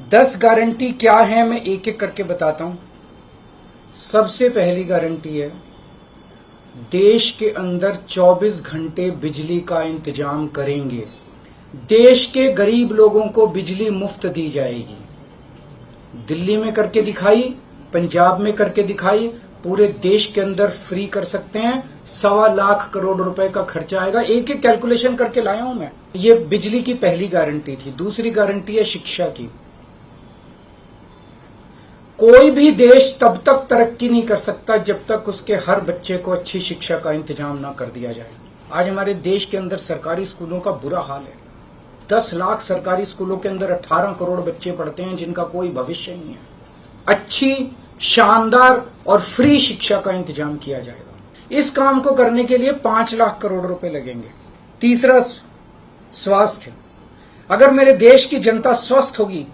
10 guarantee क्या है, मैं एक एक करके बताता हूं। सबसे पहली गारंटी है, देश के अंदर 24 घंटे बिजली का इंतजाम करेंगे। देश के गरीब लोगों को बिजली मुफ्त दी जाएगी। दिल्ली में करके दिखाई, पंजाब में करके दिखाई, पूरे देश के अंदर फ्री कर सकते हैं। 1.25 लाख करोड़ रुपए का खर्चा आएगा। एक एक कैलकुलेशन करके लाया हूं मैं। ये बिजली की पहली गारंटी थी। दूसरी गारंटी है शिक्षा की। कोई भी देश तब तक तरक्की नहीं कर सकता जब तक उसके हर बच्चे को अच्छी शिक्षा का इंतजाम ना कर दिया जाए। आज हमारे देश के अंदर सरकारी स्कूलों का बुरा हाल है। 10 लाख सरकारी स्कूलों के अंदर 18 करोड़ बच्चे पढ़ते हैं जिनका कोई भविष्य नहीं है। अच्छी, शानदार और फ्री शिक्षा का इंतजाम किया जाएगा। इस काम को करने के लिए 5 लाख करोड़ रुपए लगेंगे। तीसरा, स्वास्थ्य। अगर मेरे देश की जनता स्वस्थ होगी,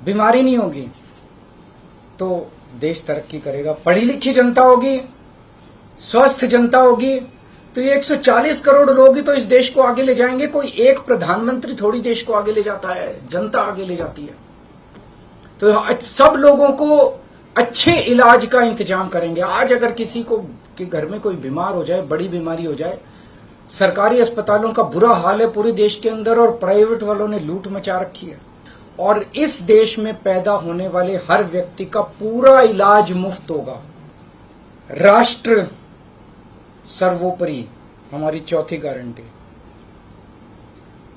बीमारी नहीं होगी, तो देश तरक्की करेगा। पढ़ी लिखी जनता होगी, स्वस्थ जनता होगी, तो ये 140 करोड़ लोग ही तो इस देश को आगे ले जाएंगे। कोई एक प्रधानमंत्री थोड़ी देश को आगे ले जाता है, जनता आगे ले जाती है। तो सब लोगों को अच्छे इलाज का इंतजाम करेंगे। आज अगर किसी को के घर में कोई बीमार हो जाए, बड़ी बीमारी हो जाए, सरकारी अस्पतालों का बुरा हाल है पूरे देश के अंदर, और प्राइवेट वालों ने लूट मचा रखी है। और इस देश में पैदा होने वाले हर व्यक्ति का पूरा इलाज मुफ्त होगा। राष्ट्र सर्वोपरि, हमारी चौथी गारंटी।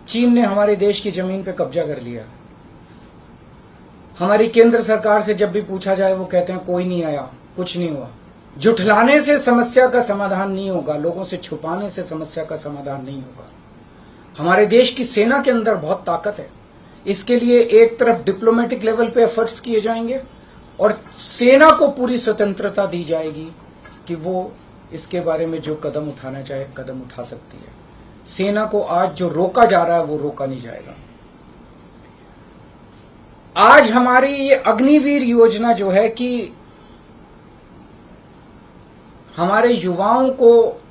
चीन ने हमारे देश की जमीन पे कब्जा कर लिया। हमारी केंद्र सरकार से जब भी पूछा जाए वो कहते हैं कोई नहीं आया, कुछ नहीं हुआ। झुठलाने से समस्या का समाधान नहीं होगा, लोगों से छुपाने से समस्या का समाधान नहीं होगा। हमारे देश की सेना के अंदर बहुत ताकत है। इसके लिए एक तरफ डिप्लोमेटिक लेवल पे एफर्ट्स किए जाएंगे और सेना को पूरी स्वतंत्रता दी जाएगी कि वो इसके बारे में जो कदम उठाना चाहे कदम उठा सकती है। सेना को आज जो रोका जा रहा है वो रोका नहीं जाएगा। आज हमारी ये अग्निवीर योजना जो है कि हमारे युवाओं को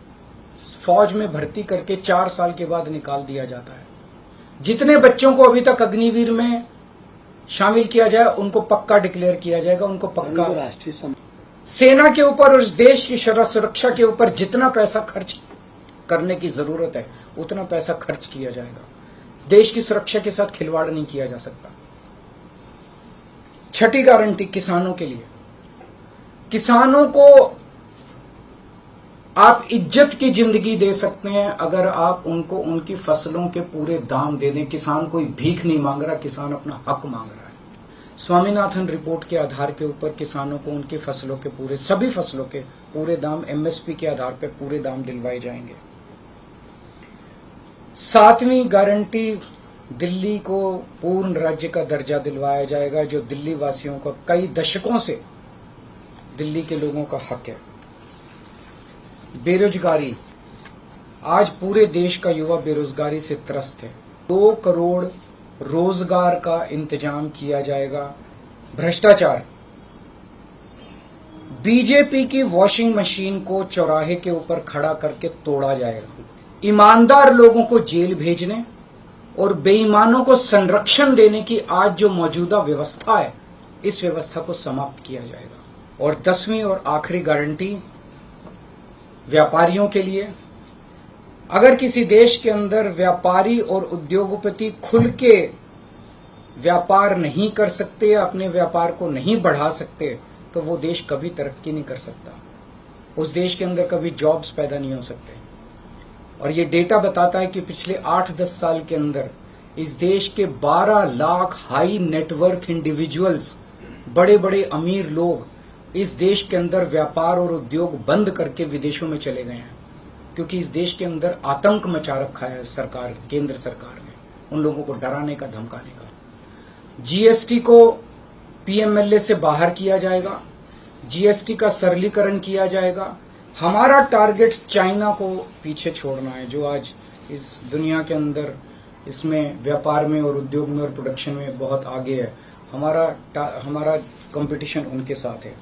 फौज में भर्ती करके 4 साल के बाद निकाल दिया जाता है। जितने बच्चों को अभी तक अग्निवीर में शामिल किया जाए उनको पक्का डिक्लेयर किया जाएगा, उनको पक्का। राष्ट्रीय सेना के ऊपर और देश की सुरक्षा के ऊपर जितना पैसा खर्च करने की जरूरत है उतना पैसा खर्च किया जाएगा। देश की सुरक्षा के साथ खिलवाड़ नहीं किया जा सकता। छठी गारंटी, किसानों के लिए। किसानों को आप इज्जत की जिंदगी दे सकते हैं अगर आप उनको उनकी फसलों के पूरे दाम दे दें। किसान कोई भीख नहीं मांग रहा, किसान अपना हक मांग रहा है। स्वामीनाथन रिपोर्ट के आधार के ऊपर किसानों को उनकी फसलों के पूरे, सभी फसलों के पूरे दाम एमएसपी के आधार पर पूरे दाम दिलवाए जाएंगे। 7वीं गारंटी, दिल्ली को पूर्ण राज्य का दर्जा दिलवाया जाएगा, जो दिल्ली वासियों का कई दशकों से दिल्ली के लोगों का हक है। बेरोजगारी, आज पूरे देश का युवा बेरोजगारी से त्रस्त है। 2 करोड़ रोजगार का इंतजाम किया जाएगा। भ्रष्टाचार, बीजेपी की वॉशिंग मशीन को चौराहे के ऊपर खड़ा करके तोड़ा जाएगा। ईमानदार लोगों को जेल भेजने और बेईमानों को संरक्षण देने की आज जो मौजूदा व्यवस्था है, इस व्यवस्था को समाप्त किया जाएगा। और 10वीं और आखिरी गारंटी, व्यापारियों के लिए। अगर किसी देश के अंदर व्यापारी और उद्योगपति खुल के व्यापार नहीं कर सकते, अपने व्यापार को नहीं बढ़ा सकते, तो वो देश कभी तरक्की नहीं कर सकता। उस देश के अंदर कभी जॉब्स पैदा नहीं हो सकते। और ये डेटा बताता है कि पिछले 8-10 साल के अंदर इस देश के 12 लाख हाई नेटवर्थ इंडिविजुअल्स, बड़े बड़े अमीर लोग इस देश के अंदर व्यापार और उद्योग बंद करके विदेशों में चले गए हैं, क्योंकि इस देश के अंदर आतंक मचा रखा है सरकार, केंद्र सरकार ने, उन लोगों को डराने का, धमकाने का। जीएसटी को पीएमएलए से बाहर किया जाएगा, जीएसटी का सरलीकरण किया जाएगा। हमारा टारगेट चाइना को पीछे छोड़ना है, जो आज इस दुनिया के अंदर इसमें व्यापार में और उद्योग में और प्रोडक्शन में बहुत आगे है। हमारा कंपटीशन उनके साथ है।